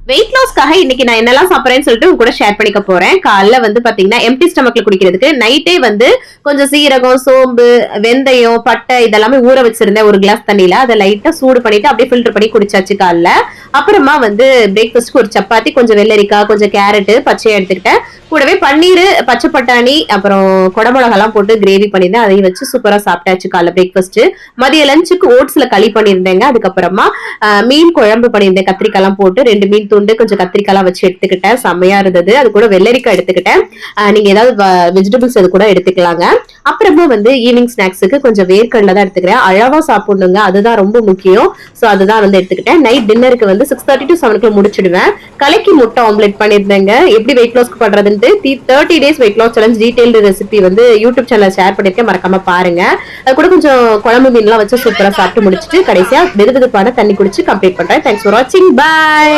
Wait லாஸ்க்காக இன்னைக்கு நான் என்னெல்லாம் சாப்பிட்றேன்னு சொல்லிட்டு உங்க கூட ஷேர் பண்ணிக்க போறேன். காலைல வந்து பாத்தீங்கன்னா எம்டி ஸ்டமக்ல குடிக்கிறதுக்கு நைட்டே வந்து கொஞ்சம் சீரகம், சோம்பு, வெந்தயம், பட்டை இதெல்லாமே ஊற வச்சிருந்தேன் ஒரு கிளாஸ் தண்ணியில. அதை லைட்டா சூடு பண்ணிட்டு அப்படியே ஃபில்டர் பண்ணி குடிச்சாச்சு காலைல. அப்புறமா வந்து பிரேக்ஃபாஸ்ட்க்கு ஒரு சப்பாத்தி, கொஞ்சம் வெள்ளரிக்காய், கொஞ்சம் கேரட் பச்சையா எடுத்துக்கிட்டேன். கூடவே பன்னீர், பச்சை பட்டாணி, அப்புறம் குடமிளகாலாம் போட்டு கிரேவி பண்ணியிருந்தேன். அதையும் வச்சு சூப்பரா சாப்பிட்டாச்சு காலைல பிரேக்ஃபாஸ்ட். மதிய லஞ்சுக்கு ஓட்ஸ்ல களி பண்ணியிருந்தேங்க. அதுக்கப்புறமா மீன் குழம்பு பண்ணியிருந்தேன். கத்திரிக்காய் எல்லாம் போட்டு 2 மீன் துண்டு, கொஞ்சம் கத்திரிக்காய் வச்சு எடுத்துக்கிட்டேன். செம்மையா இருந்தது. அது கூட வெள்ளரிக்காய் எடுத்துக்கிட்டேன். நீங்க ஏதாவது வெஜிடபிள்ஸ் அது கூட எடுத்துக்கலாங்க. அப்புறமா வந்து ஈவினிங் ஸ்நாக்ஸுக்கு கொஞ்சம் வேர்க்கடலை தான் எடுத்துக்கிறேன். அளவா சாப்பிடணுங்க, அதுதான் ரொம்ப முக்கியம். சோ அதுதான் வந்து எடுத்துக்கிட்டேன். நைட் டின்னருக்கு வந்து 6:30 to 7 முடிச்சிடுவேன். கலக்கி முட்டை ஆம்லெட் பண்ணியிருந்தேங்க. எப்படி வெயிட் லாஸ்க்கு பண்றதுன்னு 30 days weight loss challenge detailed recipe வந்து யூடியூப் சேனல்ல ஷேர் பண்ணிருக்கேன், மறக்காம பாருங்க. அது கூட கொஞ்சம் குழம்பு மீன் எல்லாம் வச்சு சூப்பரா சாப்பிட்டு முடிச்சிட்டு கடைசியா வெதுவெதுப்பான தண்ணி குடிச்சு கம்ப்ளீட் பண்றேன். தேங்க்ஸ் ஃபார் வாட்சிங். பை.